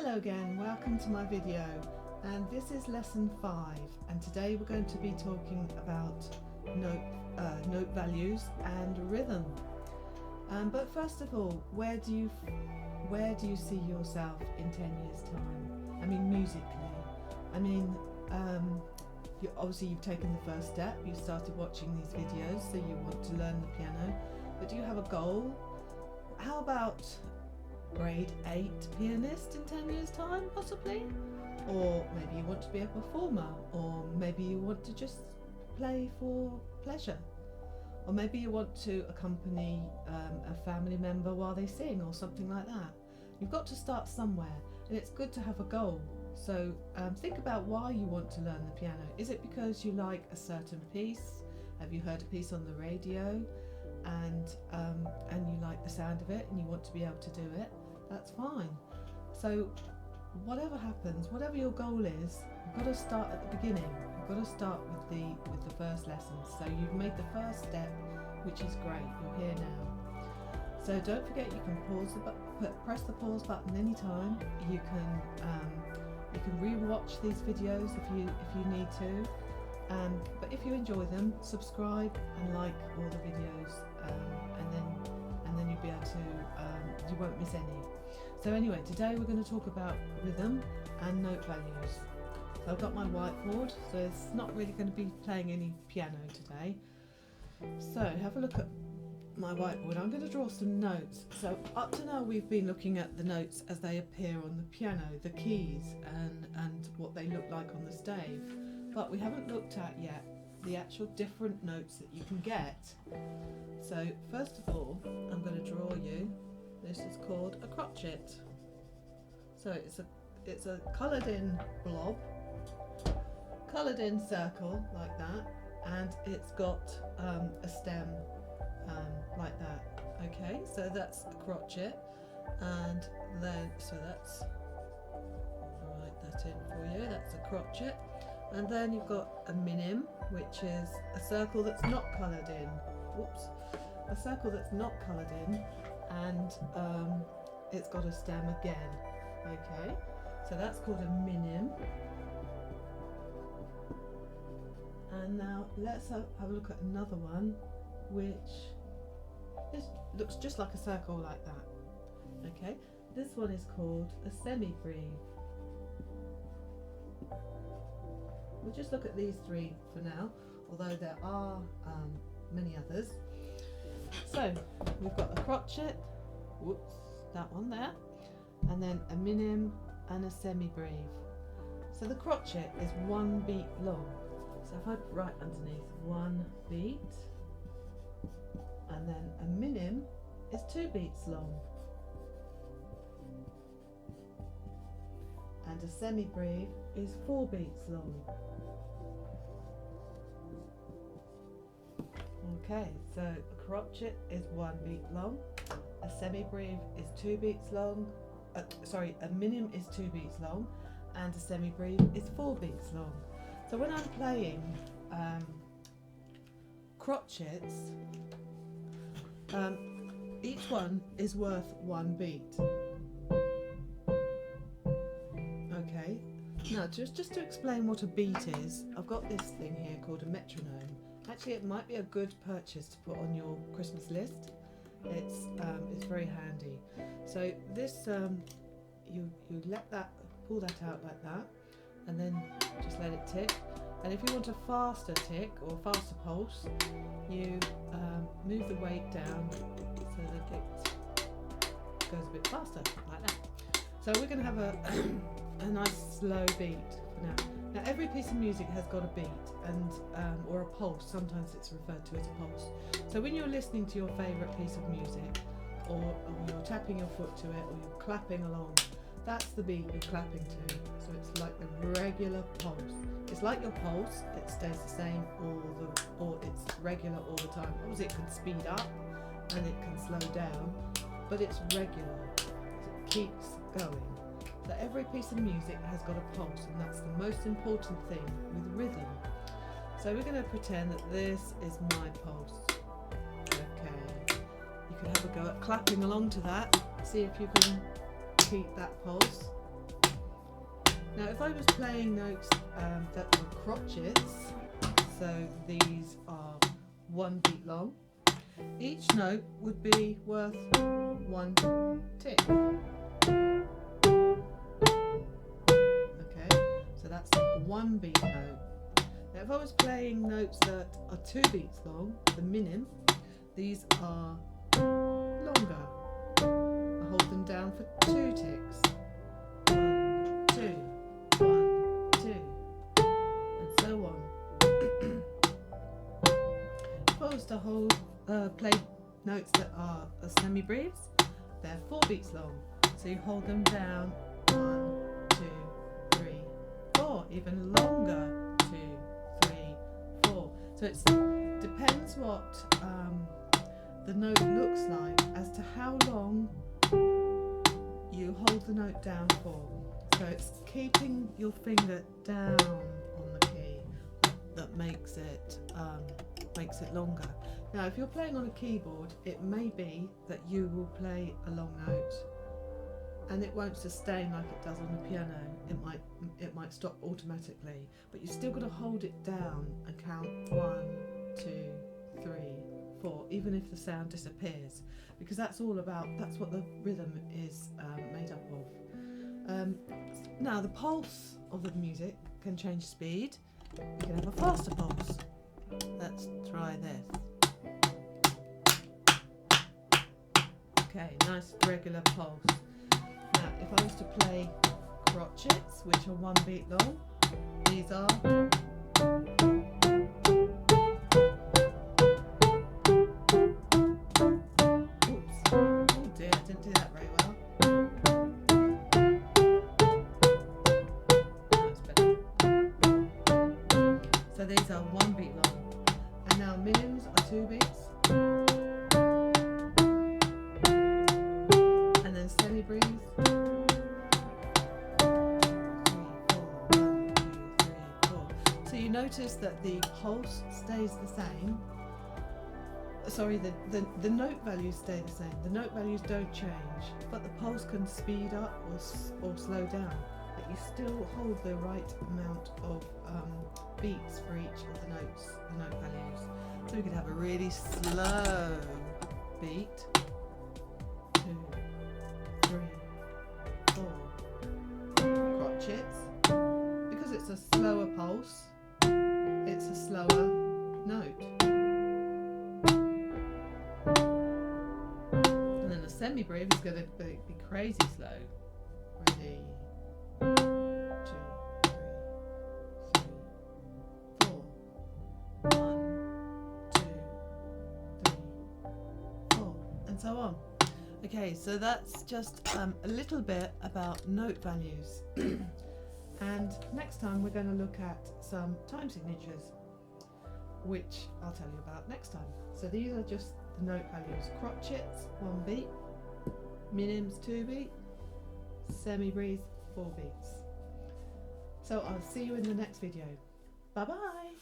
Hello again, welcome to my video, and this is lesson 5, and today we're going to be talking about note values and rhythm. But first of all, where do you see yourself in 10 years time? I mean, musically. I mean, you've taken the first step, you started watching these videos, so you want to learn the piano, but do you have a goal? How about grade 8 pianist in 10 years time, possibly? Or maybe you want to be a performer, or maybe you want to just play for pleasure, or maybe you want to accompany a family member while they sing, or something like that. You've got to start somewhere, and it's good to have a goal. So think about why you want to learn the piano. Is it because you like a certain piece? Have you heard a piece on the radio and you like the sound of it and you want to be able to do it? That's fine. So whatever happens, whatever your goal is, you've got to start at the beginning. You've got to start with the first lesson. So you've made the first step, which is great. You're here now. So don't forget, you can press the pause button anytime. You can re-watch these videos if you need to. But if you enjoy them, subscribe and like all the videos, and then you'll be able to, you won't miss any. So anyway, today we're going to talk about rhythm and note values. So I've got my whiteboard, so it's not really going to be playing any piano today. So have a look at my whiteboard. I'm going to draw some notes. So up to now we've been looking at the notes as they appear on the piano, the keys and what they look like on the stave. But we haven't looked at yet the actual different notes that you can get. So first of all, I'm going to draw you, this is called a crotchet. So it's a coloured in blob, coloured in circle like that, and it's got a stem like that. Okay, so that's a crotchet, and then I'll write that in for you, that's a crotchet. And then you've got a minim, which is a circle that's not coloured in. Whoops. A circle that's not coloured in, and it's got a stem again. Okay, so that's called a minim. And now let's have a look at another one, which looks just like a circle like that. Okay, this one is called a semi-breve. We'll just look at these three for now, although there are many others. So we've got a crotchet, whoops, that one there, and then a minim and a semi-breve. So the crotchet is 1 beat long. So if I write underneath 1 beat, and then a minim is 2 beats long, and a semi-breve is 4 beats long. Okay, so a crotchet is 1 beat long, a semi-breve is 2 beats long, a minim is 2 beats long, and a semi-breve is 4 beats long. So when I'm playing crotchets, each one is worth 1 beat. Okay, now just to explain what a beat is, I've got this thing here called a metronome. Actually, it might be a good purchase to put on your Christmas list. It's very handy. So this, you pull that out like that, and then just let it tick. And if you want a faster tick or faster pulse, you move the weight down so that it goes a bit faster, like that. So we're going to have a nice slow beat for now. Now every piece of music has got a beat and or a pulse. Sometimes it's referred to as a pulse. So when you're listening to your favourite piece of music, or you're tapping your foot to it, or you're clapping along, that's the beat you're clapping to. So it's like the regular pulse. It's like your pulse, it stays the same or it's regular all the time. Obviously it can speed up and it can slow down, but it's regular. It keeps going. So every piece of music has got a pulse, and that's the most important thing with rhythm. So we're going to pretend that this is my pulse. Okay, you can have a go at clapping along to that. See if you can keep that pulse. Now if I was playing notes that were crotchets, so these are 1 beat long, each note would be worth 1 tick. Okay, so that's a 1 beat note. Now if I was playing notes that are 2 beats long, the minim, these are longer. I hold them down for 2 ticks. 1, 2, 1, 2, and so on. If I was to play notes that are semi-breathes, they're 4 beats long. So you hold them down 1, 2, 3, 4, even longer 2, 3, 4. So it depends what the note looks like as to how long you hold the note down for. So it's keeping your finger down on the key that makes it longer. Now if you're playing on a keyboard, it may be that you will play a long note and it won't sustain like it does on the piano. It might stop automatically, but you've still got to hold it down and count 1, 2, 3, 4, even if the sound disappears, because that's what the rhythm is made up of. Now the pulse of the music can change speed. You can have a faster pulse. Let's try this. Okay, nice regular pulse. Now if I was to play crotchets, which are 1 beat long, these are these are 1 beat long. And now minims are 2 beats. And then semi-breathes. 3, 4, 1, 2, 3, 4. So you notice that the pulse stays the same. Sorry, the note values stay the same. The note values don't change, but the pulse can speed up or slow down. But you still hold the right amount of beats for each of the note values. So we could have a really slow beat, 2, 3, 4. Crotchets, because it's a slower pulse, it's a slower note. And then the semi-breathe is going to be crazy slow. Ready? 2, 3, 4. 1, 2, 3, 4, and so on. Okay, so that's just a little bit about note values. And next time we're going to look at some time signatures, which I'll tell you about next time. So these are just the note values. Crotchets, 1 beat. Minims, 2 beat. Semi-breathes, 4 beats. So I'll see you in the next video. Bye bye.